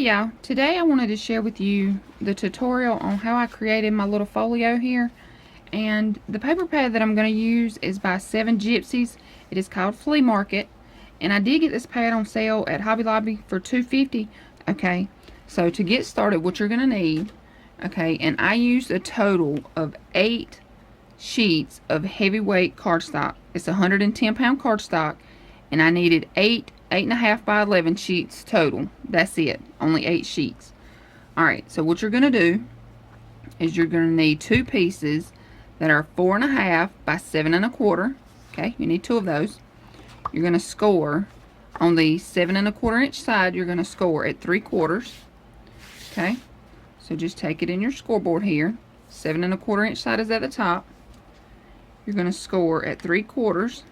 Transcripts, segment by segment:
Hey y'all, today I wanted to share with you the tutorial on how I created my little folio here. And the paper pad that I'm going to use is by 7 Gypsies. It is called Flea Market. And I did get this pad on sale at Hobby Lobby for $2.50. Okay, so to get started, what you're going to need, okay, and I used a total of 8 sheets of heavyweight cardstock. It's 110-pound cardstock, and I needed 8.5 by 11 sheets total. That's it, only 8 sheets. Alright, so what you're going to do is you're going to need 2 pieces that are 4.5 by 7.25. Okay, you need 2 of those. You're going to score on the 7.25 inch side, you're going to score at 3/4. Okay, so just take it in your scoreboard here. 7.25 inch side is at the top. You're going to score at 3/4.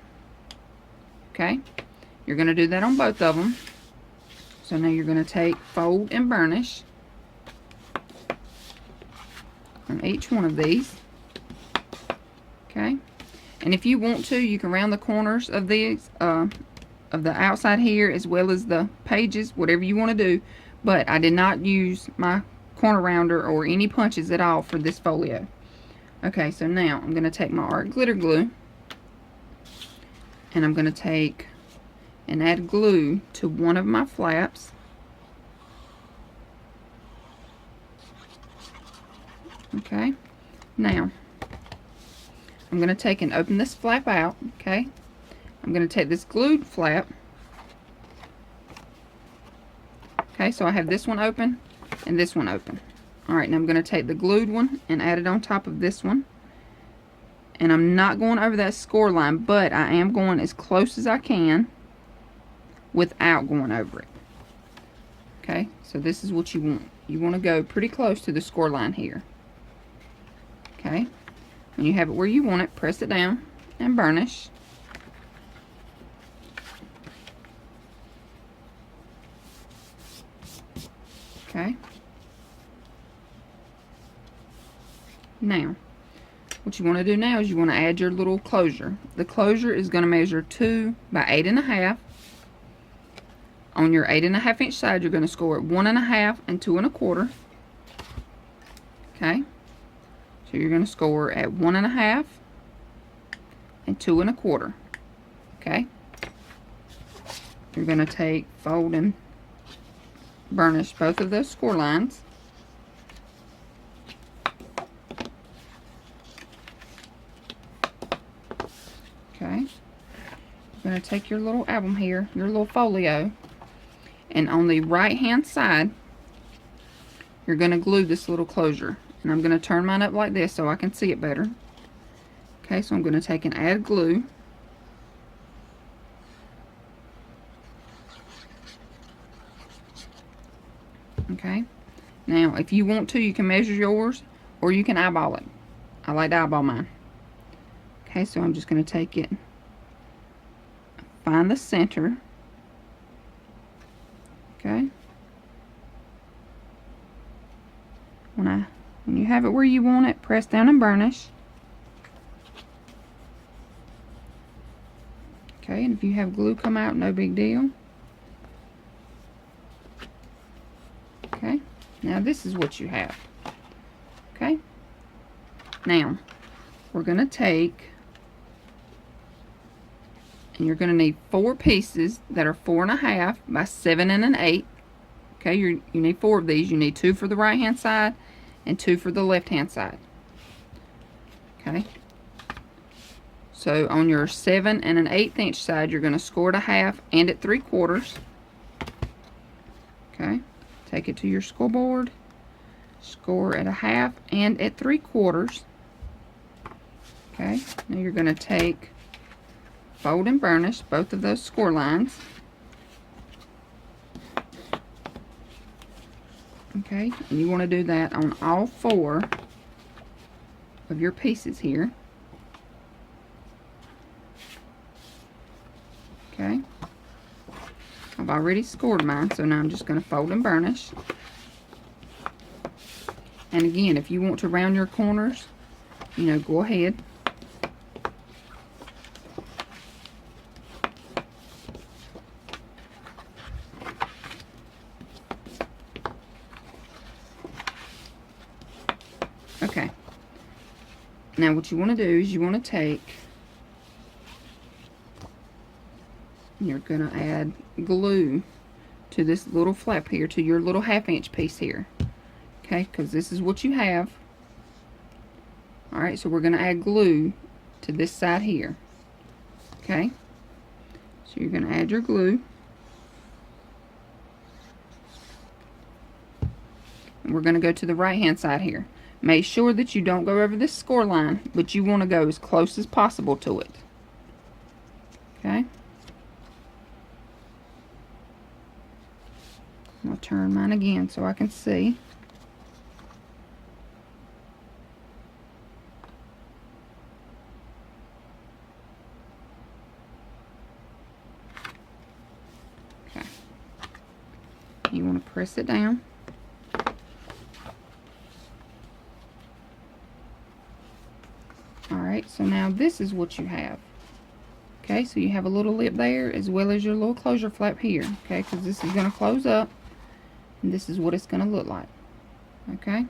Okay, you're going to do that on both of them. So now you're going to take, fold, and burnish on each one of these. Okay, and if you want to, you can round the corners of these, of the outside here, as well as the pages, whatever you want to do. But I did not use my corner rounder or any punches at all for this folio. Okay, so now I'm going to take my art glitter glue, and I'm going to take and add glue to one of my flaps. Okay, now I'm going to take and open this flap out. Okay, I'm going to take this glued flap. Okay, so I have this one open and this one open. Alright, now I'm going to take the glued one and add it on top of this one. And I'm not going over that score line, but I am going as close as I can without going over it. Okay, so this is what you want. You want to go pretty close to the score line here. Okay, when you have it where you want it, press it down and burnish. Okay, now what you want to do now is you want to add your little closure. The closure is going to measure 2 by 8.5. On your 8.5 inch side, you're going to score at 1.5 and 2.25. Okay, so you're going to score at 1.5 and 2.25. Okay, you're going to take, fold, and burnish both of those score lines. Okay, you're going to take your little album here, your little folio, and on the right hand side you're going to glue this little closure. And I'm going to turn mine up like this so I can see it better. Okay, so I'm going to take and add glue. Okay, now if you want to, you can measure yours or you can eyeball it. I like to eyeball mine. Okay, so I'm just going to take it, find the center. Okay, when you have it where you want it, press down and burnish. Okay, and if you have glue come out, no big deal. Okay, now this is what you have. Okay, now we're going to take, and you're going to need 4 pieces that are 4.5 by 7 1/8. Okay, you need 4 of these. You need 2 for the right hand side and 2 for the left hand side. Okay, so on your 7 1/8 inch side, you're going to score at 1/2 and at 3/4. Okay, take it to your scoreboard, score at 1/2 and at 3/4. Okay, now you're going to take, fold, and burnish both of those score lines. Okay, and you want to do that on all 4 of your pieces here. Okay, I've already scored mine, so now I'm just going to fold and burnish. And again, if you want to round your corners, you know, go ahead. Now what you want to do is you want to take, you're going to add glue to this little flap here, to your little 1/2 inch piece here. Okay, because this is what you have. Alright, so we're going to add glue to this side here. Okay, so you're going to add your glue. And we're going to go to the right hand side here. Make sure that you don't go over this score line, but you want to go as close as possible to it. Okay. I'll turn mine again so I can see. Okay. You want to press it down. Alright, so now this is what you have. Okay, so you have a little lip there as well as your little closure flap here. Okay, because this is going to close up. And this is what it's going to look like. Okay,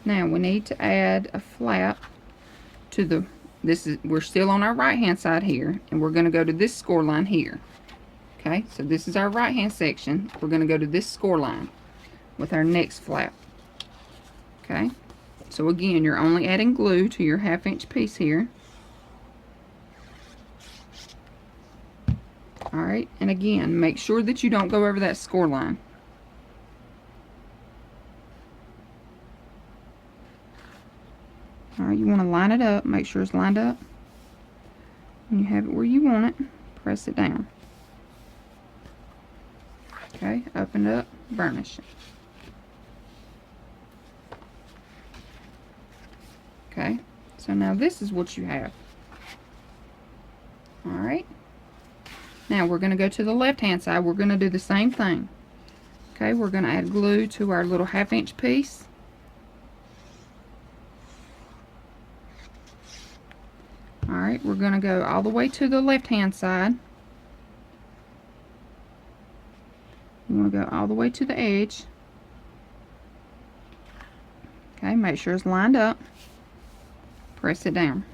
now we need to add a flap to the, we're still on our right hand side here, and we're going to go to this score line here. Okay, so this is our right hand section. We're going to go to this score line with our next flap. Okay, so again, you're only adding glue to your 1/2 inch piece here. Alright, and again, make sure that you don't go over that score line. Alright, you want to line it up, make sure it's lined up. When you have it where you want it, press it down. Okay, open it up, burnish it. Okay, so now this is what you have. Alright, now we're going to go to the left hand side. We're going to do the same thing. Okay, we're going to add glue to our little 1/2 inch piece. Alright, we're going to go all the way to the left hand side. You want to go all the way to the edge. Okay, make sure it's lined up. Press it down.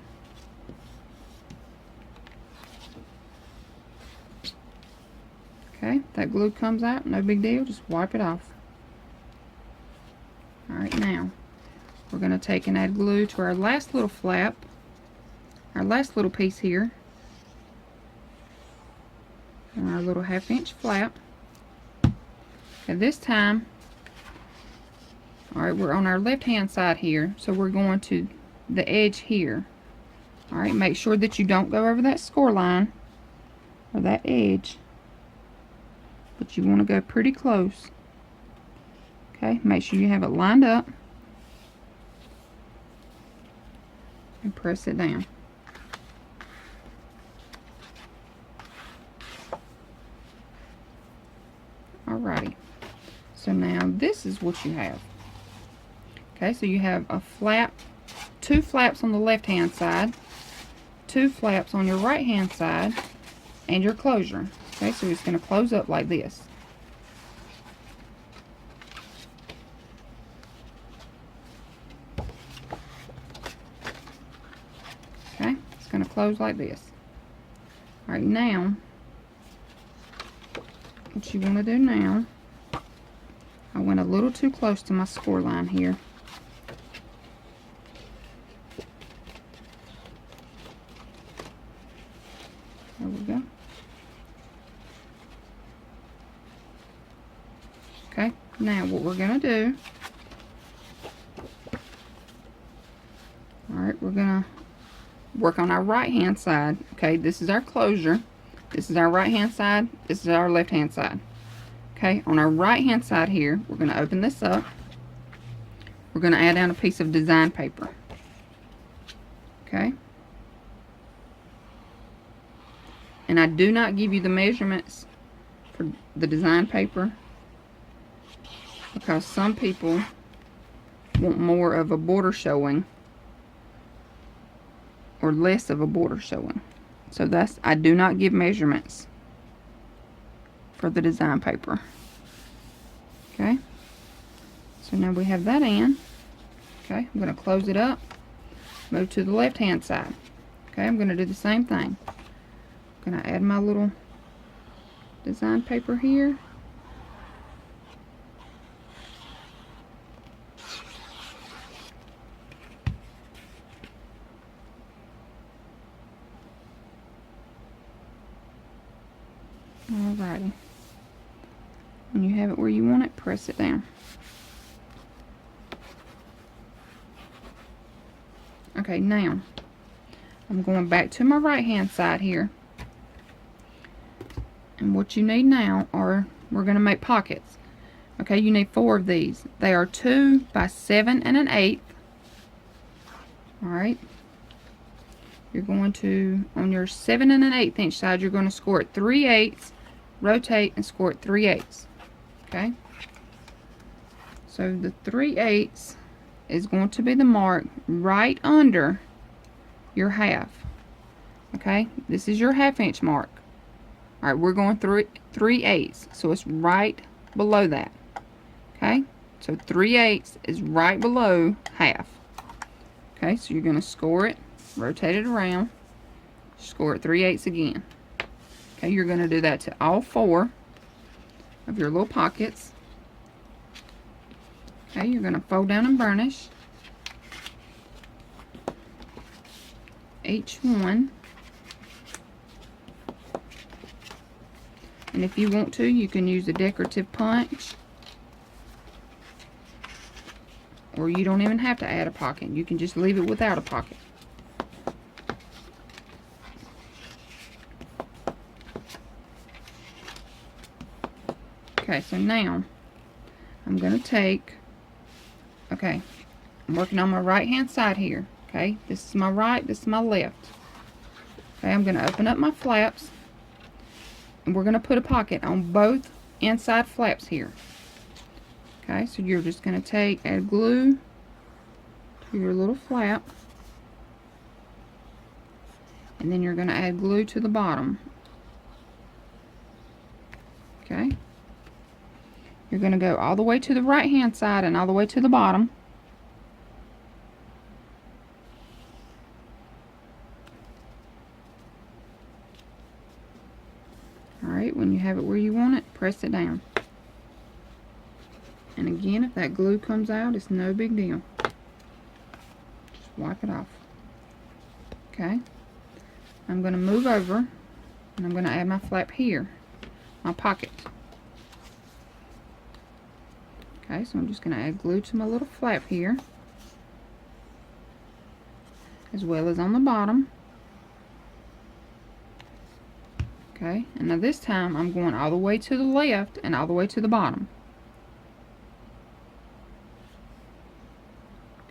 Okay, that glue comes out, no big deal, just wipe it off. Alright, now we're going to take and add glue to our last little flap, our last little piece here, and our little 1/2 inch flap. Okay, this time, alright, we're on our left hand side here, so we're going to the edge here. Alright, make sure that you don't go over that score line or that edge, but you want to go pretty close. Okay, make sure you have it lined up and press it down. Alrighty, so now this is what you have. Okay, so you have a flap, 2 flaps on the left hand side, 2 flaps on your right hand side, and your closure. Okay, so it's going to close up like this. Okay, it's going to close like this. Alright, now what you want to do now, I went a little too close to my score line here. There we go. Okay, now what we're going to do, alright, we're going to work on our right hand side. Okay, this is our closure. This is our right hand side. This is our left hand side. Okay, on our right hand side here, we're going to open this up. We're going to add down a piece of design paper. Okay. And I do not give you the measurements for the design paper because some people want more of a border showing or less of a border showing. So that's, I do not give measurements for the design paper. Okay, so now we have that in. Okay, I'm going to close it up. Move to the left hand side. Okay, I'm going to do the same thing. I'm going to add my little design paper here. Alrighty. When you have it where you want it, press it down. Okay, now I'm going back to my right hand side here. And what you need now are, we're going to make pockets. Okay, you need 4 of these. They are 2 by 7 1/8. Alright. You're going to, on your 7 1/8 inch side, you're going to score it 3/8, rotate and score it 3/8. Okay. So the 3/8 is going to be the mark right under your half. Okay, this is your 1/2 inch mark. Alright, we're going through 3/8, so it's right below that. Okay, so 3/8 is right below half. Okay, so you're going to score it, rotate it around, score it 3/8 again. Okay, you're going to do that to all 4 of your little pockets. Okay, you're going to fold down and burnish each one. And if you want to, you can use a decorative punch, or you don't even have to add a pocket. You can just leave it without a pocket. Okay, so now I'm going to take, okay, I'm working on my right hand side here. Okay, this is my right, this is my left. Okay, I'm going to open up my flaps, and we're going to put a pocket on both inside flaps here. Okay, so you're just going to add glue to your little flap, and then you're going to add glue to the bottom. Okay, you're going to go all the way to the right hand side and all the way to the bottom. Alright, when you have it where you want it, press it down. And again, if that glue comes out, it's no big deal. Just wipe it off. Okay, I'm going to move over, and I'm going to add my flap here, my pocket. Okay, so I'm just going to add glue to my little flap here, as well as on the bottom. Okay, and now this time I'm going all the way to the left and all the way to the bottom.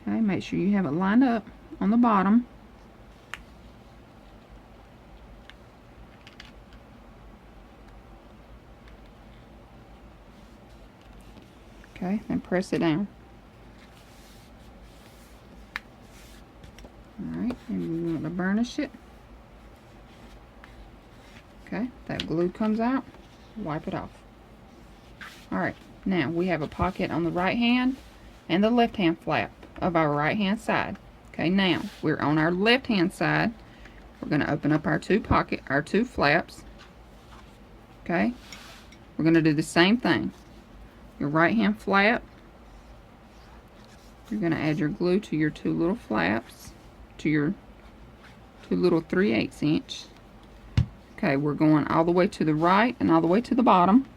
Okay, make sure you have it lined up on the bottom. Okay, then press it down. Alright, and we want to burnish it. Okay, that glue comes out, wipe it off. Alright, now we have a pocket on the right hand and the left hand flap of our right hand side. Okay, now we're on our left hand side. We're going to open up our two flaps. Okay, we're going to do the same thing. Your right hand flap, you're going to add your glue to your 2 little flaps, to your 2 little 3/8 inch. Okay, we're going all the way to the right and all the way to the bottom,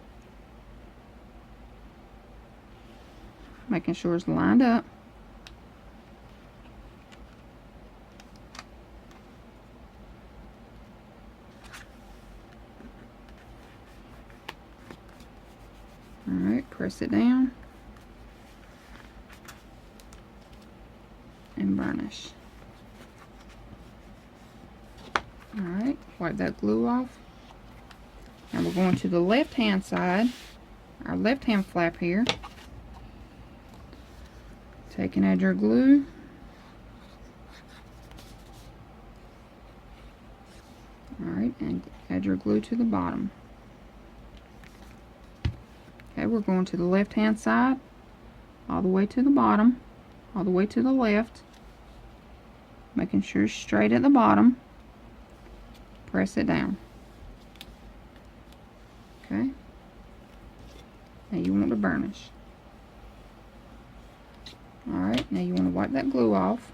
making sure it's lined up. Alright, press it down and burnish. Alright, wipe that glue off. Now we're going to the left hand side, our left hand flap here. Take and add your glue. Alright, and add your glue to the bottom. Okay, we're going to the left hand side, all the way to the bottom, all the way to the left. making sure it's straight at the bottom. Press it down. Okay. Now you want to burnish. Alright, now you want to wipe that glue off.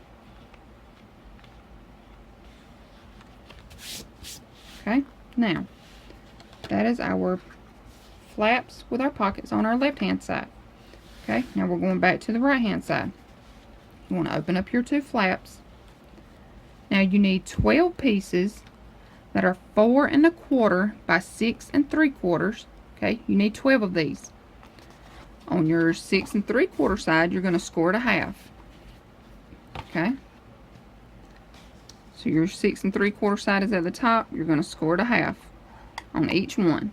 Okay, now that is our flaps with our pockets on our left hand side. Okay, now we're going back to the right hand side. You want to open up your two flaps. Now you need 12 pieces that are 4 1/4 by 6 3/4. Okay, you need 12 of these. On your 6 3/4 side, you're going to score it a half. Okay, so your 6 3/4 side is at the top. You're going to score it a half on each one.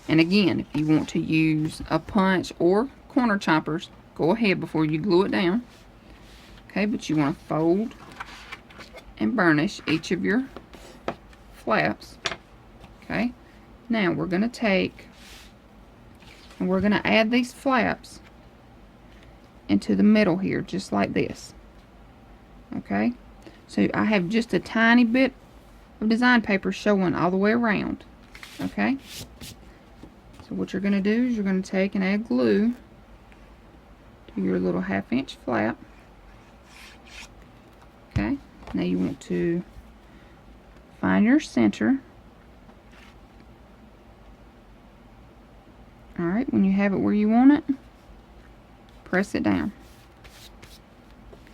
And again, if you want to use a punch or corner choppers, go ahead before you glue it down. Okay, but you want to fold and burnish each of your flaps. Okay, now we're going to take and we're going to add these flaps into the middle here, just like this. Okay, so I have just a tiny bit of design paper showing all the way around. Okay, so what you're going to do is you're going to take and add glue to your little 1/2 inch flap. Okay, now you want to find your center. Alright, when you have it where you want it, press it down.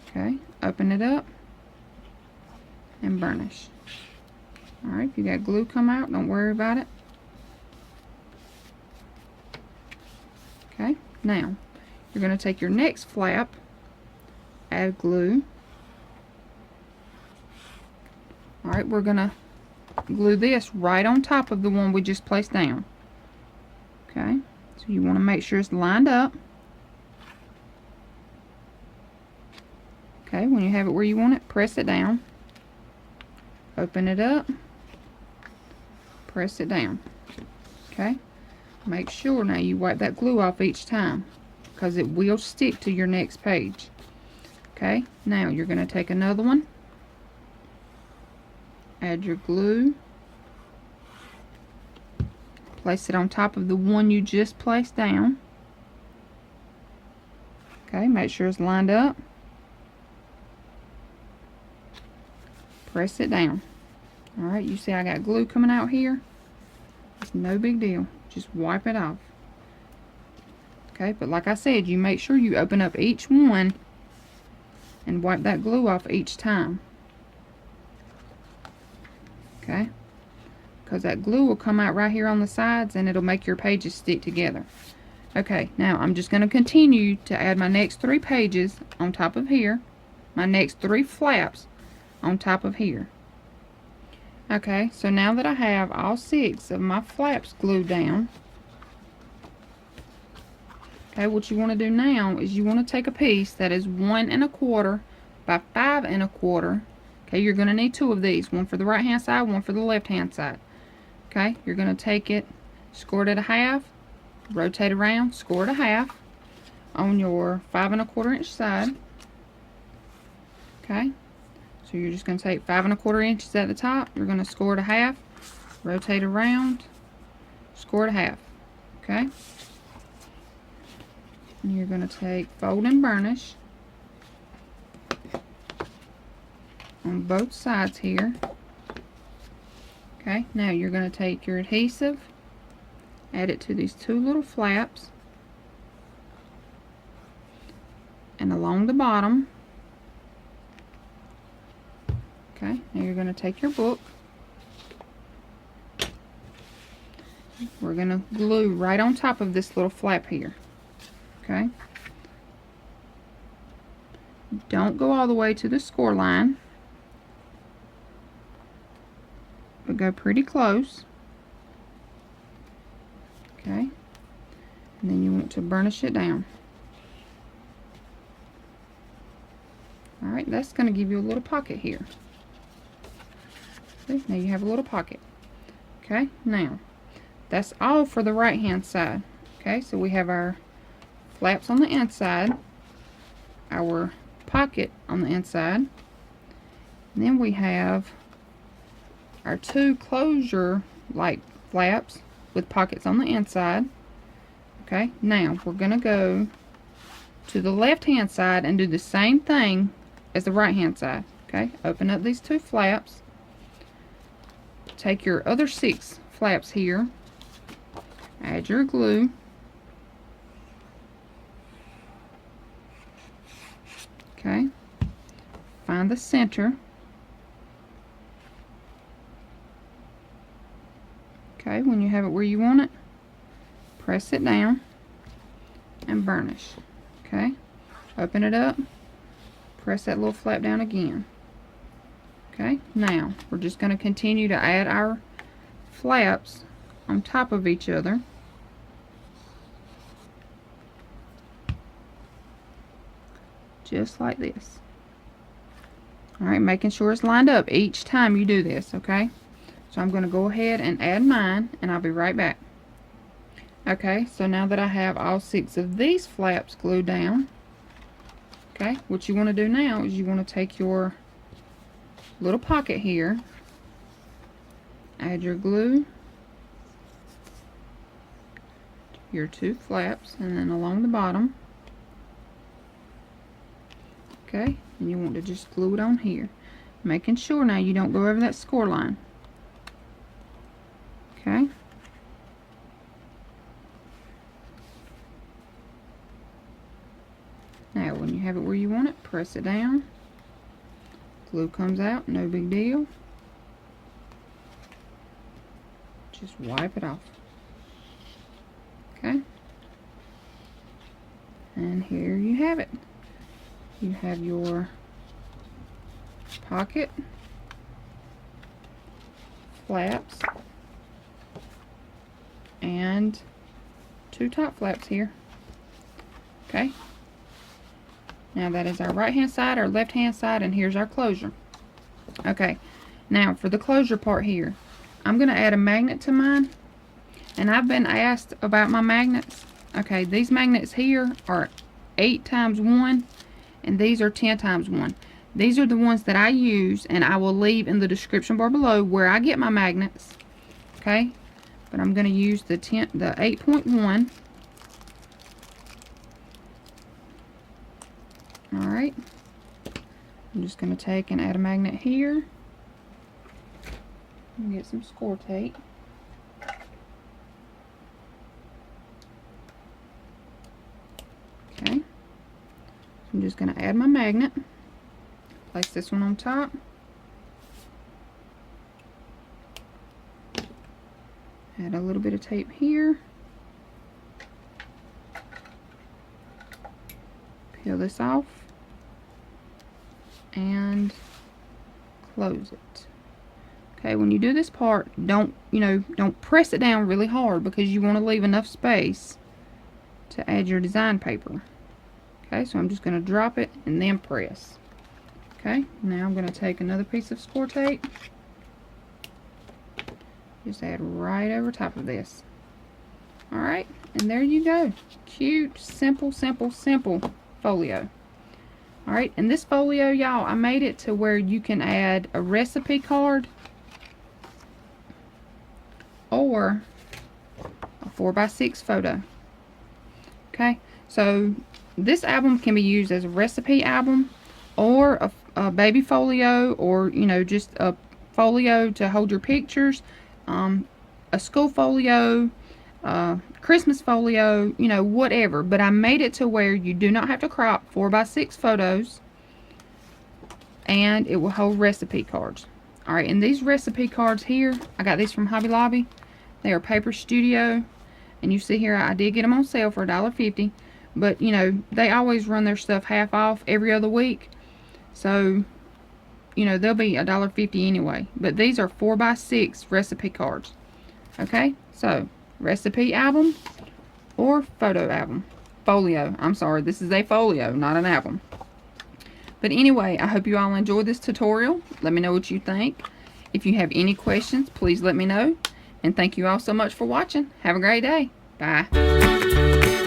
Okay, open it up and burnish. Alright, if you got glue come out, don't worry about it. Okay, now you're going to take your next flap, add glue. Alright, we're going to glue this right on top of the one we just placed down. Okay, so you want to make sure it's lined up. Okay, when you have it where you want it, press it down. Open it up. Press it down. Okay, make sure now you wipe that glue off each time, because it will stick to your next page. Okay, now you're going to take another one. Add your glue. Place it on top of the one you just placed down. Okay, make sure it's lined up. Press it down. Alright, you see I got glue coming out here. It's no big deal. Just wipe it off. Okay, but like I said, you make sure you open up each one and wipe that glue off each time. Okay, because that glue will come out right here on the sides and it'll make your pages stick together. Okay, now I'm just going to continue to add my next 3 pages on top of here, my next 3 flaps on top of here. Okay, so now that I have all 6 of my flaps glued down, okay, what you want to do now is you want to take a piece that is 1 1/4 by 5 1/4. Okay, you're going to need 2 of these, one for the right hand side, one for the left hand side. Okay, you're going to take it, score it at a half, rotate around, score it a half on your 5 1/4 inch side. Okay, so you're just going to take 5 1/4 inches at the top, you're going to score it a half, rotate around, score it a half. Okay, and you're going to take, fold and burnish on both sides here. Okay, now you're going to take your adhesive, add it to these 2 little flaps, and along the bottom. Okay, now you're going to take your book. We're going to glue right on top of this little flap here. Okay, don't go all the way to the score line, but go pretty close. Okay, and then you want to burnish it down. Alright, that's going to give you a little pocket here. See, now you have a little pocket. Okay, now that's all for the right hand side. Okay, so we have our flaps on the inside, our pocket on the inside, And then we have our 2 closure like flaps with pockets on the inside. Okay, now we're going to go to the left hand side and do the same thing as the right hand side. Okay, open up these 2 flaps. Take your other 6 flaps here. Add your glue. Okay, find the center. Okay, when you have it where you want it, press it down and burnish. Okay, open it up, press that little flap down again. Okay, now we're just going to continue to add our flaps on top of each other. Just like this. Alright, making sure it's lined up each time you do this, okay? So I'm going to go ahead and add mine, and I'll be right back. Okay, so now that I have all 6 of these flaps glued down, okay, what you want to do now is you want to take your little pocket here, add your glue, your 2 flaps, and then along the bottom. Okay, and you want to just glue it on here, making sure now you don't go over that score line. Okay. Now when you have it where you want it, press it down. Glue comes out, no big deal. Just wipe it off. Okay. And here you have it. You have your pocket, flaps, and 2 top flaps here. Okay. Now that is our right hand side, our left hand side, and here's our closure. Okay. Now for the closure part here, I'm going to add a magnet to mine. And I've been asked about my magnets. Okay, these magnets here are 8x1. And these are 10x1. These are the ones that I use, and I will leave in the description bar below where I get my magnets. Okay, but I'm going to use the 8.1. All right, I'm just going to take and add a magnet here and get some score tape. Okay. I'm just going to add my magnet, place this one on top, add a little bit of tape here, peel this off, and close it. Okay, when you do this part, don't press it down really hard because you want to leave enough space to add your design paper. Okay, so I'm just going to drop it and then press. Okay, now I'm going to take another piece of score tape. Just add right over top of this. Alright, and there you go. Cute, simple, simple, simple folio. Alright, and this folio, y'all, I made it to where you can add a recipe card or a 4x6 photo. Okay, so this album can be used as a recipe album or a baby folio, or just a folio to hold your pictures, a school folio, Christmas folio, whatever. But I made it to where you do not have to crop 4x6 photos, and it will hold recipe cards. Alright, and these recipe cards here, I got these from Hobby Lobby. They are Paper Studio, and you see here I did get them on sale for $1.50. But, they always run their stuff half off every other week. So, they'll be $1.50 anyway. But these are 4x6 recipe cards. Okay? So, recipe album or photo album. Folio. I'm sorry, this is a folio, not an album. But anyway, I hope you all enjoyed this tutorial. Let me know what you think. If you have any questions, please let me know. And thank you all so much for watching. Have a great day. Bye.